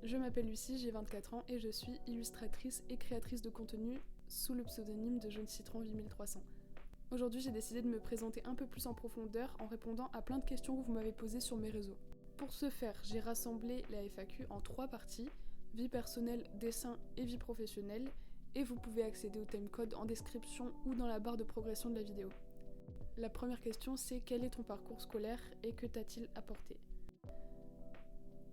Je m'appelle Lucie, j'ai 24 ans et je suis illustratrice et créatrice de contenu sous le pseudonyme de Jaune Citron 8300. Aujourd'hui, j'ai décidé de me présenter un peu plus en profondeur en répondant à plein de questions que vous m'avez posées sur mes réseaux. Pour ce faire, j'ai rassemblé la FAQ en 3 parties, vie personnelle, dessin et vie professionnelle, et vous pouvez accéder au timecode en description ou dans la barre de progression de la vidéo. La première question, c'est quel est ton parcours scolaire et que t'a-t-il apporté ?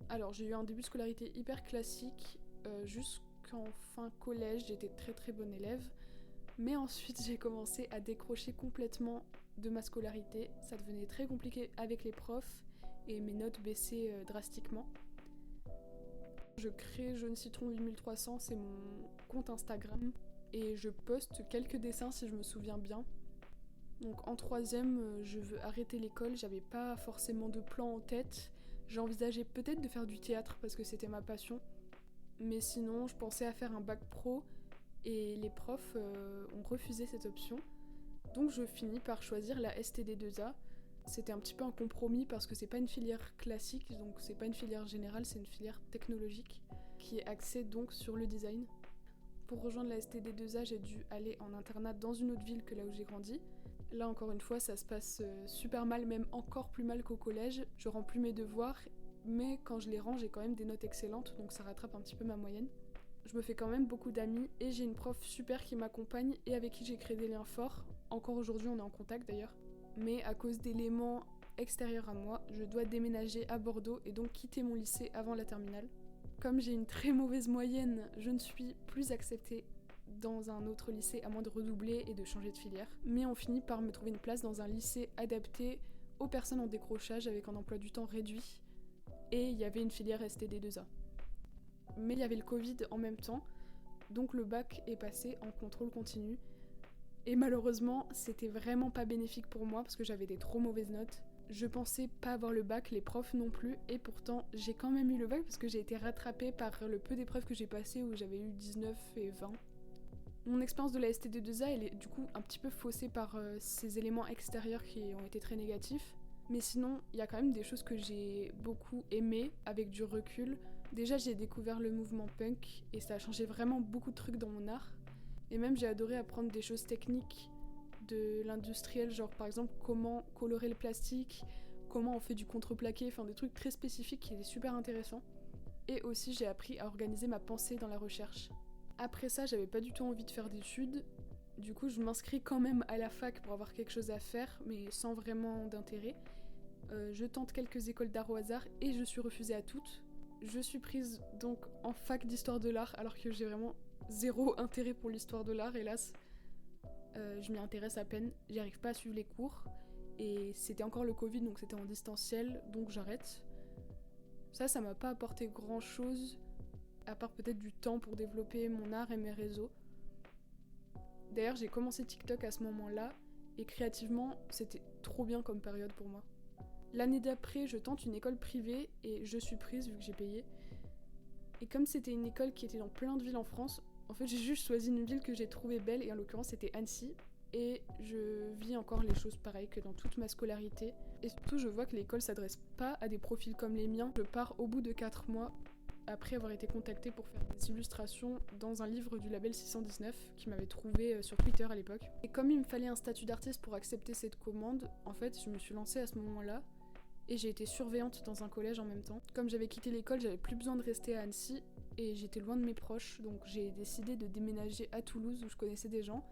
Alors, j'ai eu un début de scolarité hyper classique, jusqu'en fin collège, j'étais très bonne élève, mais ensuite j'ai commencé à décrocher complètement de ma scolarité, ça devenait très compliqué avec les profs et mes notes baissaient drastiquement. Je crée Jaune Citron 8300, c'est mon compte Instagram, et je poste quelques dessins si je me souviens bien. Donc en 3ème, je veux arrêter l'école, j'avais pas forcément de plan en tête. J'envisageais peut-être de faire du théâtre parce que c'était ma passion. Mais sinon, je pensais à faire un bac pro et les profs ont refusé cette option. Donc je finis par choisir la STD2A. C'était un petit peu un compromis parce que c'est pas une filière classique, donc c'est pas une filière générale, c'est une filière technologique qui est axée donc sur le design. Pour rejoindre la STD2A, j'ai dû aller en internat dans une autre ville que là où j'ai grandi. Là encore une fois, ça se passe super mal, même encore plus mal qu'au collège. Je rends plus mes devoirs, mais quand je les rends, j'ai quand même des notes excellentes, donc ça rattrape un petit peu ma moyenne. Je me fais quand même beaucoup d'amis et j'ai une prof super qui m'accompagne et avec qui j'ai créé des liens forts. Encore aujourd'hui, on est en contact d'ailleurs. Mais à cause d'éléments extérieurs à moi, je dois déménager à Bordeaux et donc quitter mon lycée avant la terminale. Comme j'ai une très mauvaise moyenne, je ne suis plus acceptée dans un autre lycée à moins de redoubler et de changer de filière. Mais on finit par me trouver une place dans un lycée adapté aux personnes en décrochage avec un emploi du temps réduit. Et il y avait une filière STD2A. Mais il y avait le Covid en même temps, donc le bac est passé en contrôle continu. Et malheureusement, c'était vraiment pas bénéfique pour moi parce que j'avais des trop mauvaises notes. Je pensais pas avoir le bac, les profs non plus, et pourtant j'ai quand même eu le bac parce que j'ai été rattrapée par le peu d'épreuves que j'ai passées où j'avais eu 19 et 20. Mon expérience de la STD2A, elle est du coup un petit peu faussée par ces éléments extérieurs qui ont été très négatifs. Mais sinon, il y a quand même des choses que j'ai beaucoup aimées avec du recul. Déjà, j'ai découvert le mouvement punk et ça a changé vraiment beaucoup de trucs dans mon art. Et même, j'ai adoré apprendre des choses techniques de l'industriel, genre par exemple comment colorer le plastique, comment on fait du contreplaqué, enfin des trucs très spécifiques qui étaient super intéressants. Et aussi, j'ai appris à organiser ma pensée dans la recherche. Après ça, j'avais pas du tout envie de faire d'études. Du coup, je m'inscris quand même à la fac pour avoir quelque chose à faire, mais sans vraiment d'intérêt. Je tente quelques écoles d'art au hasard et je suis refusée à toutes. Je suis prise donc en fac d'histoire de l'art alors que j'ai vraiment zéro intérêt pour l'histoire de l'art, hélas. Je m'y intéresse à peine, j'y arrive pas à suivre les cours. Et c'était encore le Covid, donc c'était en distanciel, donc j'arrête. Ça m'a pas apporté grand chose, à part peut-être du temps pour développer mon art et mes réseaux. D'ailleurs, j'ai commencé TikTok à ce moment-là, et créativement, c'était trop bien comme période pour moi. L'année d'après, je tente une école privée, et je suis prise vu que j'ai payé. Et comme c'était une école qui était dans plein de villes en France, en fait j'ai juste choisi une ville que j'ai trouvée belle, et en l'occurrence c'était Annecy. Et je vis encore les choses pareilles que dans toute ma scolarité. Et surtout, je vois que l'école s'adresse pas à des profils comme les miens. Je pars au bout de 4 mois, après avoir été contactée pour faire des illustrations dans un livre du label 619 qui m'avait trouvé sur Twitter à l'époque. Et comme il me fallait un statut d'artiste pour accepter cette commande, en fait, je me suis lancée à ce moment-là. Et j'ai été surveillante dans un collège en même temps. Comme j'avais quitté l'école, j'avais plus besoin de rester à Annecy et j'étais loin de mes proches, donc j'ai décidé de déménager à Toulouse où je connaissais des gens.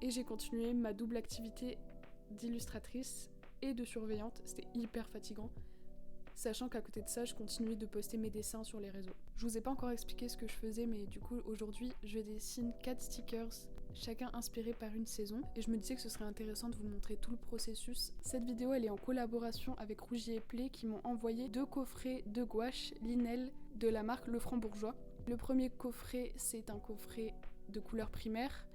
Et j'ai continué ma double activité d'illustratrice et de surveillante, c'était hyper fatigant. Sachant qu'à côté de ça, je continuais de poster mes dessins sur les réseaux. Je vous ai pas encore expliqué ce que je faisais, mais du coup, aujourd'hui, je dessine 4 stickers, chacun inspiré par une saison, et je me disais que ce serait intéressant de vous montrer tout le processus. Cette vidéo, elle est en collaboration avec Rougier et Play qui m'ont envoyé 2 coffrets de gouache Linel de la marque Le Franc-Bourgeois. Le premier coffret, c'est un coffret de couleurs primaires,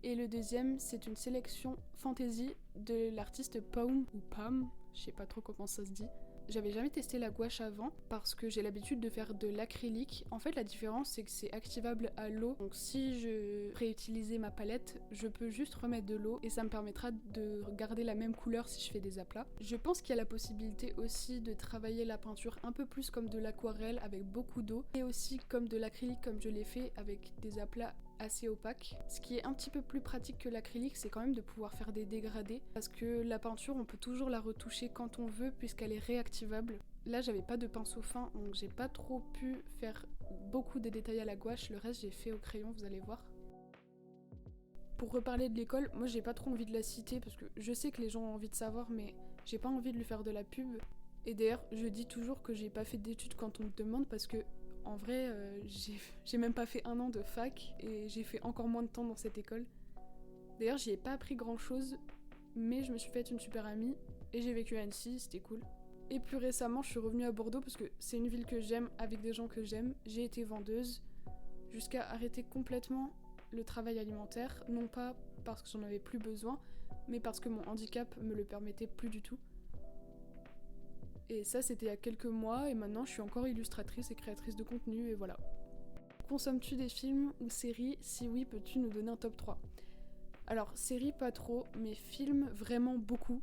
et le deuxième, c'est une sélection fantasy de l'artiste Paum, ou Pam, je sais pas trop comment ça se dit. J'avais jamais testé la gouache avant parce que j'ai l'habitude de faire de l'acrylique. En fait, la différence, c'est que c'est activable à l'eau. Donc si je réutilisais ma palette, je peux juste remettre de l'eau et ça me permettra de garder la même couleur si je fais des aplats. Je pense qu'il y a la possibilité aussi de travailler la peinture un peu plus comme de l'aquarelle avec beaucoup d'eau et aussi comme de l'acrylique comme je l'ai fait avec des aplats assez opaque. Ce qui est un petit peu plus pratique que l'acrylique, c'est quand même de pouvoir faire des dégradés parce que la peinture, on peut toujours la retoucher quand on veut puisqu'elle est réactivable. Là, j'avais pas de pinceau fin, donc j'ai pas trop pu faire beaucoup de détails à la gouache. Le reste, j'ai fait au crayon, vous allez voir. Pour reparler de l'école, moi j'ai pas trop envie de la citer parce que je sais que les gens ont envie de savoir, mais j'ai pas envie de lui faire de la pub. Et d'ailleurs, je dis toujours que j'ai pas fait d'études quand on me demande parce que en vrai, j'ai même pas fait 1 an de fac et j'ai fait encore moins de temps dans cette école. D'ailleurs, j'y ai pas appris grand chose, mais je me suis faite une super amie et j'ai vécu à Annecy, c'était cool. Et plus récemment, je suis revenue à Bordeaux parce que c'est une ville que j'aime, avec des gens que j'aime. J'ai été vendeuse jusqu'à arrêter complètement le travail alimentaire, non pas parce que j'en avais plus besoin, mais parce que mon handicap me le permettait plus du tout. Et ça, c'était il y a quelques mois, et maintenant je suis encore illustratrice et créatrice de contenu, et voilà. Consommes-tu des films ou séries? Si oui, peux-tu nous donner un top 3? Alors, séries pas trop, mais films vraiment beaucoup.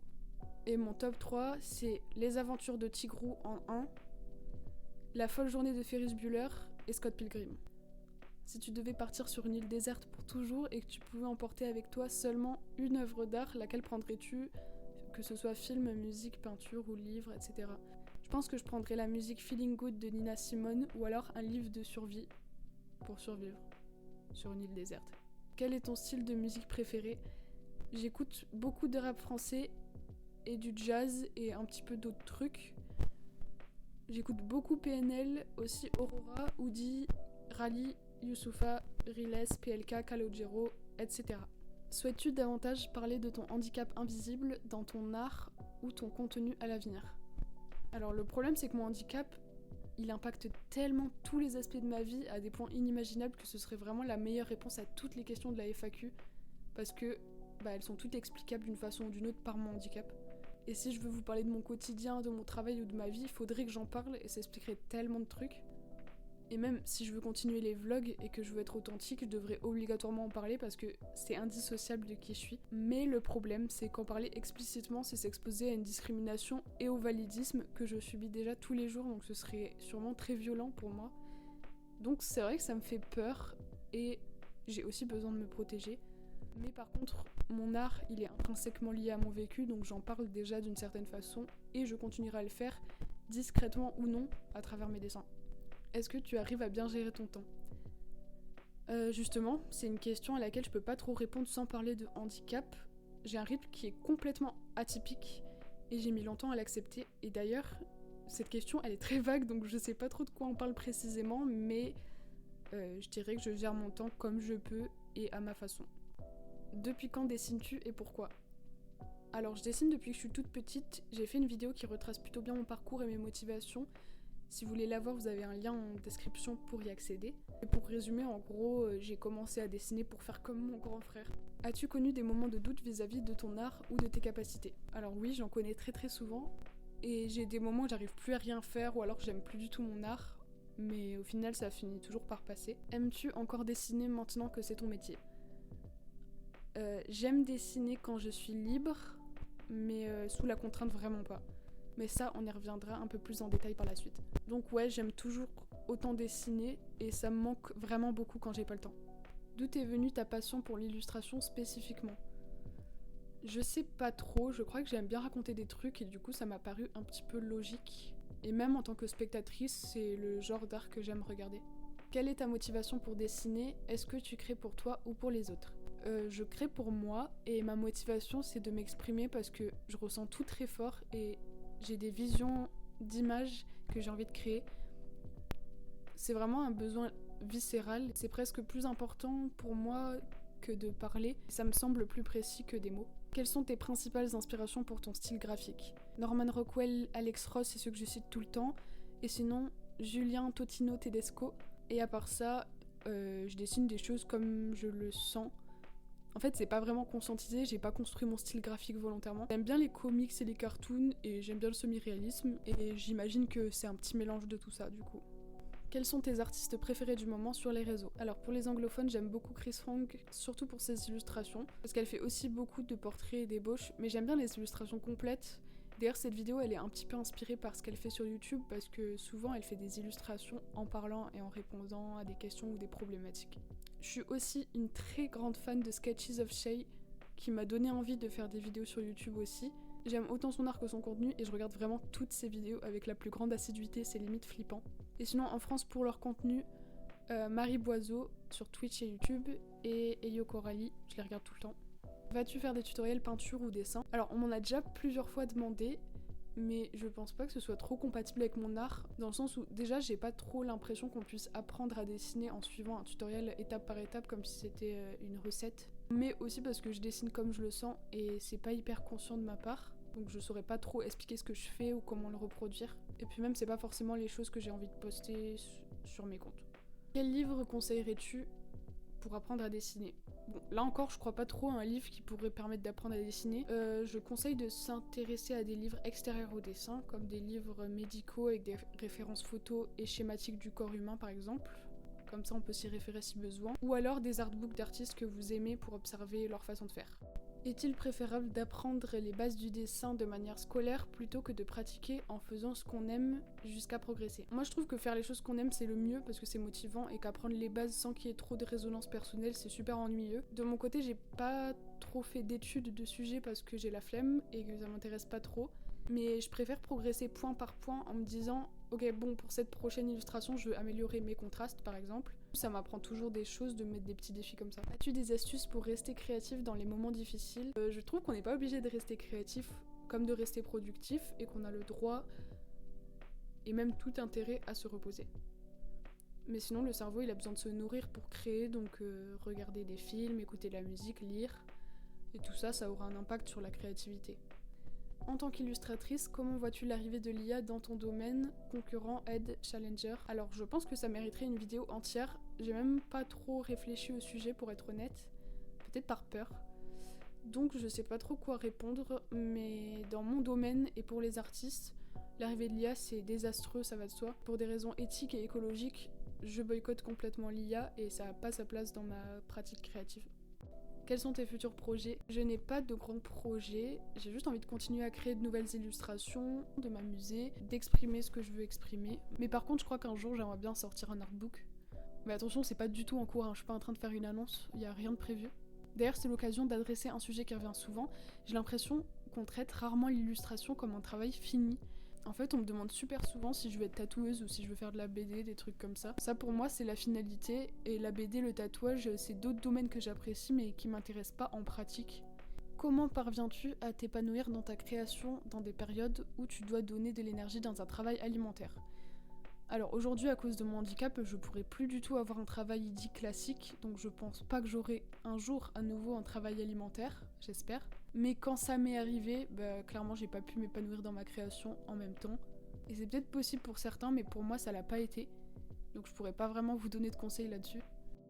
Et mon top 3, c'est Les Aventures de Tigrou en 1, La folle journée de Ferris Bueller et Scott Pilgrim. Si tu devais partir sur une île déserte pour toujours et que tu pouvais emporter avec toi seulement une œuvre d'art, laquelle prendrais-tu? Que ce soit film, musique, peinture ou livre, etc. Je pense que je prendrais la musique Feeling Good de Nina Simone ou alors un livre de survie pour survivre sur une île déserte. Quel est ton style de musique préféré? J'écoute beaucoup de rap français et du jazz et un petit peu d'autres trucs. J'écoute beaucoup PNL, aussi Aurora, Oudi, Rally, Youssoupha, Riles, PLK, Calogero, etc. Souhaites-tu davantage parler de ton handicap invisible dans ton art ou ton contenu à l'avenir? Alors le problème c'est que mon handicap, il impacte tellement tous les aspects de ma vie à des points inimaginables que ce serait vraiment la meilleure réponse à toutes les questions de la FAQ parce que elles sont toutes explicables d'une façon ou d'une autre par mon handicap. Et si je veux vous parler de mon quotidien, de mon travail ou de ma vie, il faudrait que j'en parle et ça expliquerait tellement de trucs. Et même si je veux continuer les vlogs et que je veux être authentique, je devrais obligatoirement en parler parce que c'est indissociable de qui je suis. Mais le problème, c'est qu'en parler explicitement, c'est s'exposer à une discrimination et au validisme que je subis déjà tous les jours, donc ce serait sûrement très violent pour moi. Donc c'est vrai que ça me fait peur et j'ai aussi besoin de me protéger. Mais par contre, mon art, il est intrinsèquement lié à mon vécu, donc j'en parle déjà d'une certaine façon et je continuerai à le faire, discrètement ou non, à travers mes dessins. Est-ce que tu arrives à bien gérer ton temps? Justement, c'est une question à laquelle je peux pas trop répondre sans parler de handicap. J'ai un rythme qui est complètement atypique et j'ai mis longtemps à l'accepter. Et d'ailleurs, cette question, elle est très vague, donc je sais pas trop de quoi on parle précisément, mais je dirais que je gère mon temps comme je peux et à ma façon. Depuis quand dessines-tu et pourquoi? Alors, je dessine depuis que je suis toute petite. J'ai fait une vidéo qui retrace plutôt bien mon parcours et mes motivations. Si vous voulez la voir, vous avez un lien en description pour y accéder. Et pour résumer, en gros, j'ai commencé à dessiner pour faire comme mon grand frère. As-tu connu des moments de doute vis-à-vis de ton art ou de tes capacités? Alors oui, j'en connais très très souvent. Et j'ai des moments où j'arrive plus à rien faire ou alors que j'aime plus du tout mon art. Mais au final, ça finit toujours par passer. Aimes-tu encore dessiner maintenant que c'est ton métier? J'aime dessiner quand je suis libre, mais sous la contrainte vraiment pas. Mais ça, on y reviendra un peu plus en détail par la suite. Donc ouais, j'aime toujours autant dessiner et ça me manque vraiment beaucoup quand j'ai pas le temps. D'où est venue ta passion pour l'illustration spécifiquement? Je sais pas trop, je crois que j'aime bien raconter des trucs et du coup ça m'a paru un petit peu logique. Et même en tant que spectatrice, c'est le genre d'art que j'aime regarder. Quelle est ta motivation pour dessiner? Est-ce que tu crées pour toi ou pour les autres? Je crée pour moi et ma motivation c'est de m'exprimer parce que je ressens tout très fort et j'ai des visions d'images que j'ai envie de créer. C'est vraiment un besoin viscéral, c'est presque plus important pour moi que de parler, ça me semble plus précis que des mots. Quelles sont tes principales inspirations pour ton style graphique? Norman Rockwell, Alex Ross, c'est ceux que je cite tout le temps, et sinon Julien Totino Tedesco, et à part ça, je dessine des choses comme je le sens. En fait, c'est pas vraiment conscientisé, j'ai pas construit mon style graphique volontairement. J'aime bien les comics et les cartoons, et j'aime bien le semi-réalisme, et j'imagine que c'est un petit mélange de tout ça, du coup. Quels sont tes artistes préférés du moment sur les réseaux? Alors pour les anglophones, j'aime beaucoup Chris Frank, surtout pour ses illustrations, parce qu'elle fait aussi beaucoup de portraits et d'ébauches, mais j'aime bien les illustrations complètes. D'ailleurs, cette vidéo, elle est un petit peu inspirée par ce qu'elle fait sur YouTube, parce que souvent, elle fait des illustrations en parlant et en répondant à des questions ou des problématiques. Je suis aussi une très grande fan de Sketches of Shay, qui m'a donné envie de faire des vidéos sur YouTube aussi. J'aime autant son art que son contenu, et je regarde vraiment toutes ses vidéos avec la plus grande assiduité, c'est limite flippant. Et sinon, en France, pour leur contenu, Marie Boiseau sur Twitch et YouTube, et Eyo Coralie, je les regarde tout le temps. Vas-tu faire des tutoriels peinture ou dessin? Alors, on m'en a déjà plusieurs fois demandé, mais je pense pas que ce soit trop compatible avec mon art, dans le sens où déjà j'ai pas trop l'impression qu'on puisse apprendre à dessiner en suivant un tutoriel étape par étape comme si c'était une recette. Mais aussi parce que je dessine comme je le sens et c'est pas hyper conscient de ma part, donc je saurais pas trop expliquer ce que je fais ou comment le reproduire. Et puis même c'est pas forcément les choses que j'ai envie de poster sur mes comptes. Quel livre conseillerais-tu pour apprendre à dessiner? Bon, là encore, je crois pas trop à un livre qui pourrait permettre d'apprendre à dessiner. Je conseille de s'intéresser à des livres extérieurs au dessin, comme des livres médicaux avec des références photos et schématiques du corps humain par exemple. Comme ça on peut s'y référer si besoin. Ou alors des artbooks d'artistes que vous aimez pour observer leur façon de faire. Est-il préférable d'apprendre les bases du dessin de manière scolaire plutôt que de pratiquer en faisant ce qu'on aime jusqu'à progresser? Moi je trouve que faire les choses qu'on aime c'est le mieux parce que c'est motivant et qu'apprendre les bases sans qu'il y ait trop de résonance personnelle c'est super ennuyeux. De mon côté j'ai pas trop fait d'études de sujet parce que j'ai la flemme et que ça m'intéresse pas trop. Mais je préfère progresser point par point en me disant ok bon pour cette prochaine illustration je veux améliorer mes contrastes par exemple. Ça m'apprend toujours des choses de mettre des petits défis comme ça. As-tu des astuces pour rester créatif dans les moments difficiles? Je trouve qu'on n'est pas obligé de rester créatif comme de rester productif et qu'on a le droit et même tout intérêt à se reposer. Mais sinon le cerveau il a besoin de se nourrir pour créer donc regarder des films, écouter de la musique, lire et tout ça ça aura un impact sur la créativité. En tant qu'illustratrice, comment vois-tu l'arrivée de l'IA dans ton domaine, concurrent, aide, challenger? Alors je pense que ça mériterait une vidéo entière, j'ai même pas trop réfléchi au sujet pour être honnête, peut-être par peur. Donc je sais pas trop quoi répondre, mais dans mon domaine et pour les artistes, l'arrivée de l'IA c'est désastreux, ça va de soi. Pour des raisons éthiques et écologiques, je boycotte complètement l'IA et ça n'a pas sa place dans ma pratique créative. Quels sont tes futurs projets? Je n'ai pas de grands projets, j'ai juste envie de continuer à créer de nouvelles illustrations, de m'amuser, d'exprimer ce que je veux exprimer. Mais par contre, je crois qu'un jour, j'aimerais bien sortir un artbook. Mais attention, c'est pas du tout en cours, je suis pas en train de faire une annonce, il y a rien de prévu. D'ailleurs, c'est l'occasion d'adresser un sujet qui revient souvent. J'ai l'impression qu'on traite rarement l'illustration comme un travail fini. En fait, on me demande super souvent si je veux être tatoueuse ou si je veux faire de la BD, des trucs comme ça. Ça pour moi c'est la finalité et la BD, le tatouage, c'est d'autres domaines que j'apprécie mais qui m'intéressent pas en pratique. Comment parviens-tu à t'épanouir dans ta création dans des périodes où tu dois donner de l'énergie dans un travail alimentaire? Alors aujourd'hui à cause de mon handicap, je pourrais plus du tout avoir un travail dit classique, donc je pense pas que j'aurai un jour à nouveau un travail alimentaire, j'espère. Mais quand ça m'est arrivé, clairement j'ai pas pu m'épanouir dans ma création en même temps. Et c'est peut-être possible pour certains, mais pour moi ça l'a pas été. Donc je pourrais pas vraiment vous donner de conseils là-dessus.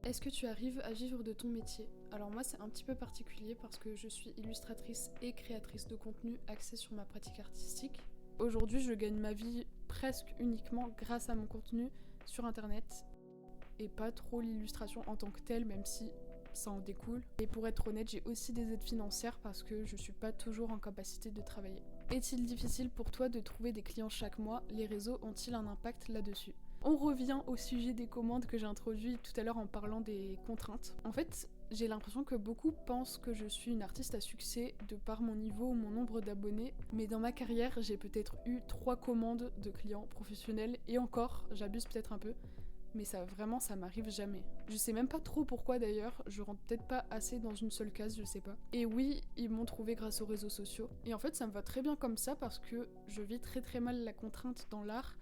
Est-ce que tu arrives à vivre de ton métier? Alors moi c'est un petit peu particulier parce que je suis illustratrice et créatrice de contenu axée sur ma pratique artistique. Aujourd'hui je gagne ma vie presque uniquement grâce à mon contenu sur internet et pas trop l'illustration en tant que telle, même si ça en découle. Et pour être honnête, j'ai aussi des aides financières parce que je suis pas toujours en capacité de travailler. Est-il difficile pour toi de trouver des clients chaque mois? Les réseaux ont-ils un impact là-dessus? On revient au sujet des commandes que j'ai introduit tout à l'heure en parlant des contraintes. En fait, j'ai l'impression que beaucoup pensent que je suis une artiste à succès de par mon niveau ou mon nombre d'abonnés, mais dans ma carrière, j'ai peut-être eu 3 commandes de clients professionnels et encore, j'abuse peut-être un peu. Mais ça m'arrive jamais. Je sais même pas trop pourquoi d'ailleurs, je rentre peut-être pas assez dans une seule case, je sais pas. Et oui, ils m'ont trouvé grâce aux réseaux sociaux. Et en fait ça me va très bien comme ça parce que je vis très très mal la contrainte dans l'art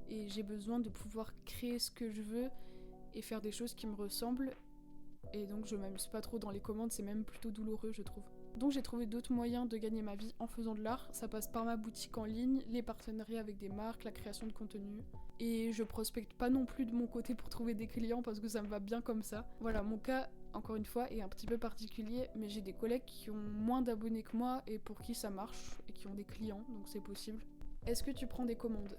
et j'ai besoin de pouvoir créer ce que je veux et faire des choses qui me ressemblent. Et donc je m'amuse pas trop dans les commandes, c'est même plutôt douloureux je trouve. Donc j'ai trouvé d'autres moyens de gagner ma vie en faisant de l'art. Ça passe par ma boutique en ligne, les partenariats avec des marques, la création de contenu. et je prospecte pas non plus de mon côté pour trouver des clients parce que ça me va bien comme ça. Voilà, mon cas, encore une fois, est un petit peu particulier, mais j'ai des collègues qui ont moins d'abonnés que moi et pour qui ça marche et qui ont des clients, donc c'est possible. Est-ce que tu prends des commandes ?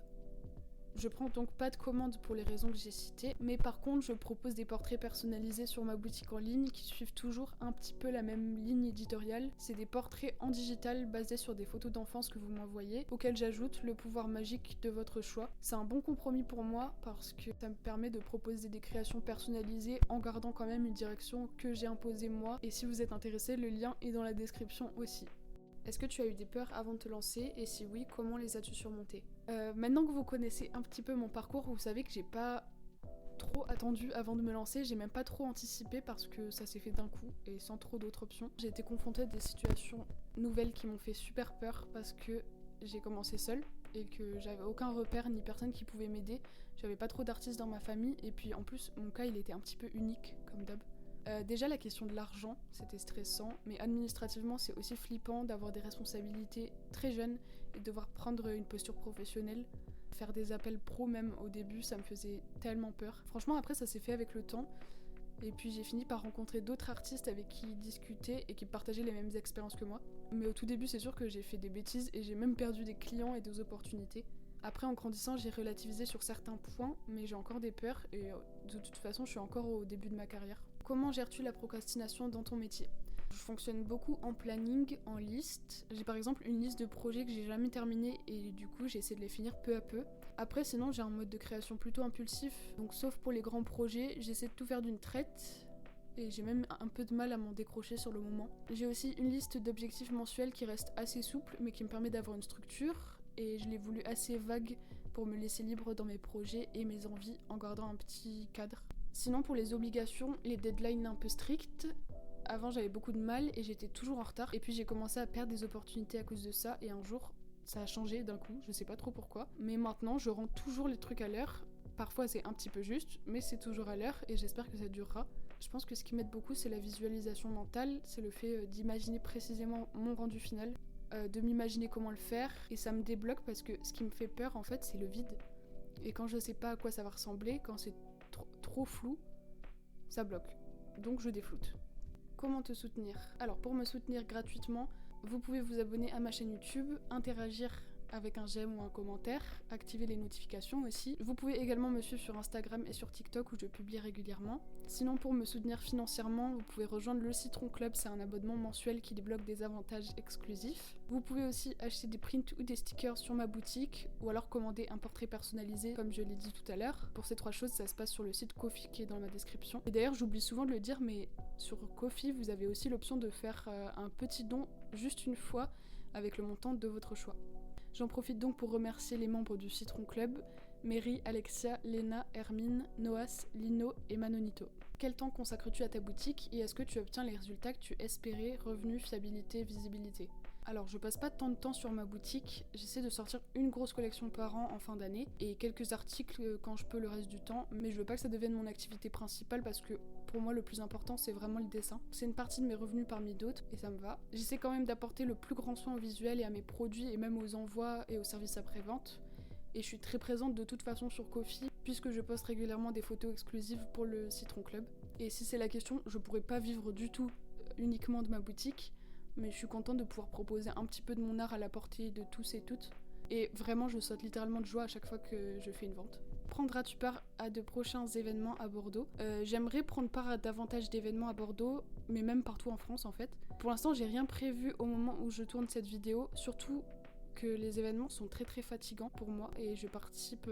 Je prends donc pas de commandes pour les raisons que j'ai citées, mais par contre je propose des portraits personnalisés sur ma boutique en ligne qui suivent toujours un petit peu la même ligne éditoriale. C'est des portraits en digital basés sur des photos d'enfance que vous m'envoyez, auxquels j'ajoute le pouvoir magique de votre choix. C'est un bon compromis pour moi parce que ça me permet de proposer des créations personnalisées en gardant quand même une direction que j'ai imposée moi, et si vous êtes intéressé, le lien est dans la description aussi. Est-ce que tu as eu des peurs avant de te lancer et si oui, comment les as-tu surmontées ? Maintenant que vous connaissez un petit peu mon parcours, vous savez que j'ai pas trop attendu avant de me lancer, j'ai même pas trop anticipé parce que ça s'est fait d'un coup et sans trop d'autres options. J'ai été confrontée à des situations nouvelles qui m'ont fait super peur parce que j'ai commencé seule et que j'avais aucun repère ni personne qui pouvait m'aider. J'avais pas trop d'artistes dans ma famille et puis en plus mon cas il était un petit peu unique comme d'hab. Déjà la question de l'argent, c'était stressant, mais administrativement c'est aussi flippant d'avoir des responsabilités très jeunes et de devoir prendre une posture professionnelle. Faire des appels pro même au début, ça me faisait tellement peur. Franchement après ça s'est fait avec le temps, et puis j'ai fini par rencontrer d'autres artistes avec qui discuter et qui partageaient les mêmes expériences que moi. Mais au tout début c'est sûr que j'ai fait des bêtises et j'ai même perdu des clients et des opportunités. Après en grandissant j'ai relativisé sur certains points, mais j'ai encore des peurs et de toute façon je suis encore au début de ma carrière. Comment gères-tu la procrastination dans ton métier ? Je fonctionne beaucoup en planning, en liste. J'ai par exemple une liste de projets que j'ai jamais terminés et du coup j'essaie de les finir peu à peu. Après sinon j'ai un mode de création plutôt impulsif, donc sauf pour les grands projets, j'essaie de tout faire d'une traite et j'ai même un peu de mal à m'en décrocher sur le moment. J'ai aussi une liste d'objectifs mensuels qui reste assez souple mais qui me permet d'avoir une structure, et je l'ai voulu assez vague pour me laisser libre dans mes projets et mes envies en gardant un petit cadre. Sinon pour les obligations, les deadlines un peu strictes, avant j'avais beaucoup de mal et j'étais toujours en retard, et puis j'ai commencé à perdre des opportunités à cause de ça, et un jour ça a changé d'un coup, je sais pas trop pourquoi, mais maintenant je rends toujours les trucs à l'heure. Parfois c'est un petit peu juste, mais c'est toujours à l'heure et j'espère que ça durera. Je pense que ce qui m'aide beaucoup c'est la visualisation mentale, c'est le fait d'imaginer précisément mon rendu final, de m'imaginer comment le faire, et ça me débloque parce que ce qui me fait peur en fait c'est le vide. Et quand je sais pas à quoi ça va ressembler, quand c'est trop flou, ça bloque. Donc je défloute. Comment te soutenir ? Alors pour me soutenir gratuitement, vous pouvez vous abonner à ma chaîne YouTube, interagir avec un j'aime ou un commentaire, activer les notifications aussi. Vous pouvez également me suivre sur Instagram et sur TikTok où je publie régulièrement. Sinon pour me soutenir financièrement, vous pouvez rejoindre le Citron Club, c'est un abonnement mensuel qui débloque des avantages exclusifs. Vous pouvez aussi acheter des prints ou des stickers sur ma boutique, ou alors commander un portrait personnalisé comme je l'ai dit tout à l'heure. Pour ces trois choses, ça se passe sur le site Ko-fi qui est dans ma description. Et d'ailleurs j'oublie souvent de le dire, mais sur Ko-fi vous avez aussi l'option de faire un petit don juste une fois avec le montant de votre choix. J'en profite donc pour remercier les membres du Citron Club, Mary, Alexia, Léna, Hermine, Noas, Lino et Manonito. Quel temps consacres-tu à ta boutique et est-ce que tu obtiens les résultats que tu espérais, revenus, fiabilité, visibilité ? Alors je passe pas tant de temps sur ma boutique, j'essaie de sortir une grosse collection par an en fin d'année et quelques articles quand je peux le reste du temps, mais je veux pas que ça devienne mon activité principale parce que pour moi le plus important c'est vraiment le dessin. C'est une partie de mes revenus parmi d'autres et ça me va. J'essaie quand même d'apporter le plus grand soin au visuel et à mes produits et même aux envois et aux services après-vente. Et je suis très présente de toute façon sur Ko-fi puisque je poste régulièrement des photos exclusives pour le Citron Club. Et si c'est la question, je pourrais pas vivre du tout uniquement de ma boutique, mais je suis contente de pouvoir proposer un petit peu de mon art à la portée de tous et toutes. Et vraiment, je saute littéralement de joie à chaque fois que je fais une vente. Prendras-tu part à de prochains événements à Bordeaux ? J'aimerais prendre part à davantage d'événements à Bordeaux, mais même partout en France en fait. Pour l'instant, j'ai rien prévu au moment où je tourne cette vidéo, surtout que les événements sont très très fatigants pour moi et je participe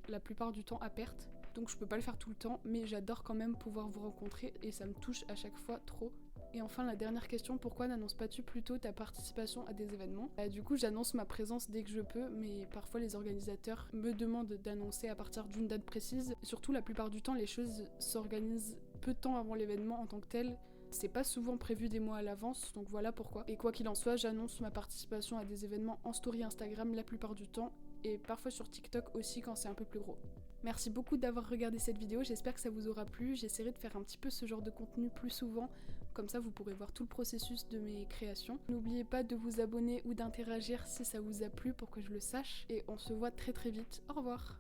la plupart du temps à perte. Donc je peux pas le faire tout le temps, mais j'adore quand même pouvoir vous rencontrer et ça me touche à chaque fois trop. Et enfin la dernière question, pourquoi n'annonces pas-tu plutôt ta participation à des événements ? Du coup j'annonce ma présence dès que je peux, mais parfois les organisateurs me demandent d'annoncer à partir d'une date précise. Surtout la plupart du temps les choses s'organisent peu de temps avant l'événement en tant que tel. C'est pas souvent prévu des mois à l'avance, donc voilà pourquoi. Et quoi qu'il en soit, j'annonce ma participation à des événements en story Instagram la plupart du temps, et parfois sur TikTok aussi quand c'est un peu plus gros. Merci beaucoup d'avoir regardé cette vidéo, j'espère que ça vous aura plu. J'essaierai de faire un petit peu ce genre de contenu plus souvent, comme ça vous pourrez voir tout le processus de mes créations. N'oubliez pas de vous abonner ou d'interagir si ça vous a plu pour que je le sache, et on se voit très très vite. Au revoir.